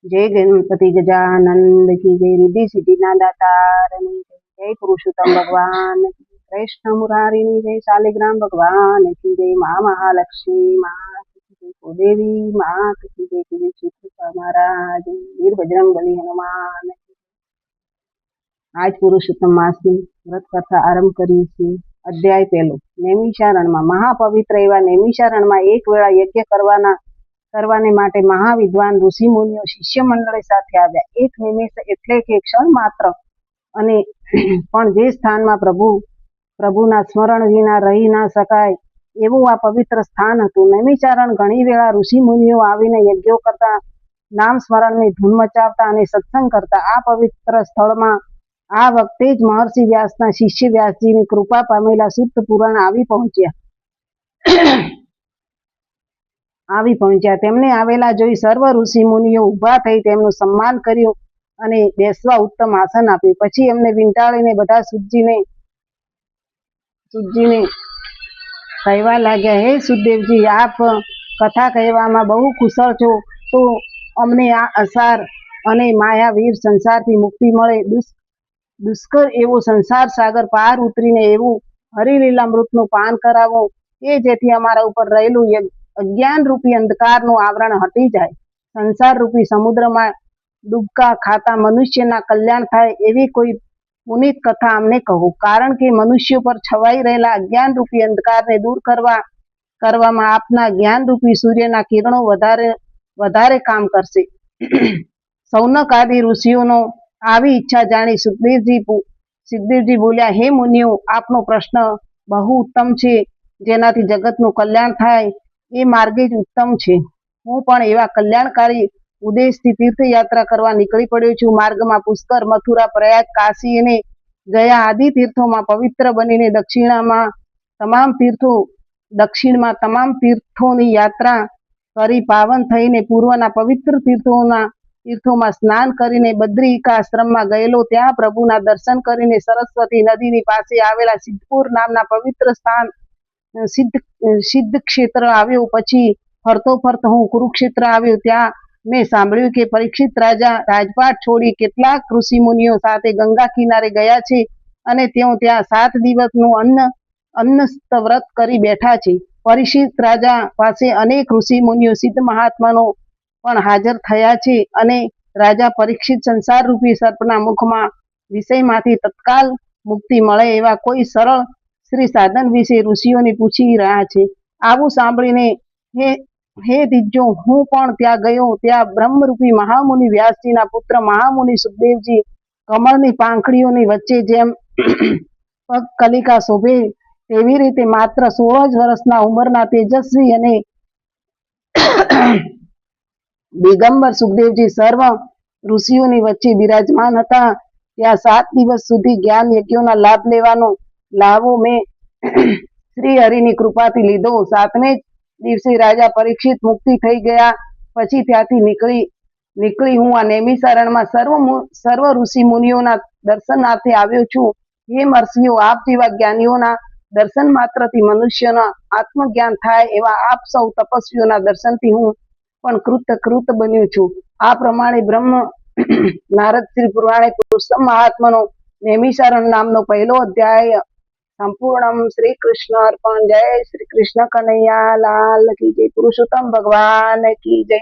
जय गणपति गजानंद की जय। रिद्धि सिद्धि ना दातार जय। पुरुषोत्तम भगवान की कृष्ण मुरारी जय। शालिग्राम भगवान की जय। माँ महालक्ष्मी माँ की जय। कुलदेवी माँ की जय। श्री महाराज वीर बजरंग बली हनुमान। आज पुरुषोत्तम मासनी व्रत कथा आरंभ करी छे। अध्याय पहलो नैमिषारण में महापवित्र एवं नैमिषारण में एक वेळा यज्ञ करवाने माटे महाविद्वान ऋषि मुनिओ शिष्य मंडळ साथे आव्या। एक निमिष एटले के क्षण मात्र अने पण जे स्थान में प्रभुना स्मरण विना रही ना शकाय एवुं आ पवित्र स्थान हतुं। नैमिषारण घणी वेळा ऋषि मुनिओ आवीने यज्ञो करता, नाम स्मरण ની ધૂન મચાવતા અને સત્સંગ કરતા। આ પવિત્ર સ્થળમાં આ વખતે જ મહર્ષિ વ્યાસના શિષ્ય વ્યાસજીની કૃપા પામેલા સુત પુરાણ આવી પહોંચ્યા। તેમને આવેલા જોઈ સર્વ ઋષિ મુનિઓ ઊભા થઈ તેમનું સન્માન કર્યું અને બેસવા ઉત્તમ આસન આપ્યું। પછી એમને વીંટાળીને બધા સુતજીને કહેવા લાગ્યા, હે સુખદેવજી, આપ કથા કહેવામાં બહુ કુશળ છો, તો અમને આ અસાર અને માયાવીર સંસારથી મુક્તિ મળે, દુષ્કર એવો સંસાર સાગર પાર ઉતરીને એવું હરિલીલામૃતનું પાન કરાવો કે જેથી અમારા ઉપર રહેલું અજ્ઞાન રૂપી અંધકારનું આવરણ હટી જાય। સંસાર રૂપી સમુદ્રમાં ડૂબકા ખાતા મનુષ્યના કલ્યાણ થાય એવી કોઈ પુનિત કથા અમને કહો, કારણ કે મનુષ્યો પર છવાઈ રહેલા અજ્ઞાન રૂપી અંધકારને દૂર કરવામાં આપના જ્ઞાન રૂપી સૂર્યના કિરણો વધારે કામ કરશે। સૌનક આદિ ઋષિઓનો આવી ઈચ્છા જાણી સુખદેવજી બોલ્યા, હે મુનિઓ, આપનો પ્રશ્ન બહુ ઉત્તમ છે। જેનાથી જગતનું કલ્યાણ થાય એ માર્ગે જ ઉત્તમ છે। હું પણ એવા કલ્યાણકારી ઉદ્દેશથી તીર્થયાત્રા કરવા નીકળી પડ્યો છું। માર્ગમાં પુષ્કર, મથુરા, પ્રયાગ, કાશી અને ગયા આદિ તીર્થોમાં પવિત્ર બનીને દક્ષિણમાં તમામ તીર્થોની યાત્રા કરી પાવન થઈને પૂર્વના પવિત્ર તીર્થોમાં સ્નાન કરીને બદ્રિકાશ્રમમાં ગયેલો। ત્યાં પ્રભુના દર્શન કરીને સરસ્વતી નદીની પાસે આવેલા સિદ્ધપુર નામના પવિત્ર સ્થાન સિદ્ધ ક્ષેત્ર આવ્યો। પછી ફરતો હું કુરુક્ષેત્ર આવ્યો। ત્યાં મેં સાંભળ્યું કે પરીક્ષિત રાજા રાજપાટ છોડી કેટલાક ઋષિ મુનિઓ સાથે ગંગા કિનારે ગયા છે અને તેઓ ત્યાં 7 દિવસનું અન્નસ્ત વ્રત કરી બેઠા છે। પરીક્ષિત રાજા પાસે અનેક ઋષિ મુનિઓ સિદ્ધ મહાત્માનો પણ હાજર થયા છે અને રાજા પરીક્ષિત સંસાર રૂપી સર્પના મુખમાં વિષયમાંથી તત્કાલ મુક્તિ મળે એવા કોઈ સરળ શ્રી સાધન વિશે ઋષિઓને પૂછી રહ્યા છે। આવું સાંભળીને હે દિજ્જો, હું પણ ત્યાં ગયો। ત્યાં બ્રહ્મરૂપી મહામુનિ વ્યાસજીના પુત્ર મહામુનિ સુખદેવજી કમળની પાંખડીઓની વચ્ચે જેમ પગ કલિકા શોભે તેવી રીતે માત્ર 16 જ વર્ષના ઉંમરના તેજસ્વી અને દિગંબર સુખદેવજી સર્વ ઋષિઓની વચ્ચે બિરાજમાન હતા। ત્યાં 7 દિવસ સુધી જ્ઞાન યજ્ઞોના લાભ લેવાનો લાવો મેં શ્રી હરિની કૃપાથી લીધો। 7મે દિવસે રાજા પરીક્ષિત મુક્તિ થઈ ગયા। પછી ત્યાંથી નીકળી હું આ નૈમિષારણમાં સર્વ ઋષિ મુનિઓના દર્શનાર્થે આવ્યો છું। હે મહર્ષિઓ, આપ જેવા જ્ઞાનીઓના દર્શન માત્રથી મનુષ્યના આત્મજ્ઞાન થાય એવા આપ સૌ તપસ્વીઓના દર્શનથી હું પણ કૃત બન્યો છું। આ પ્રમાણે બ્રહ્મ નારદ શ્રી પુરાણે પુરુષોત્તમ મહાત્માનો નૈમિષારણ નામનો પહેલો અધ્યાય સંપૂર્ણમ। શ્રી કૃષ્ણ અર્પણ। જય શ્રી કૃષ્ણ કનૈયા લાલ કી જય। પુરુષોત્તમ ભગવાન કી જય।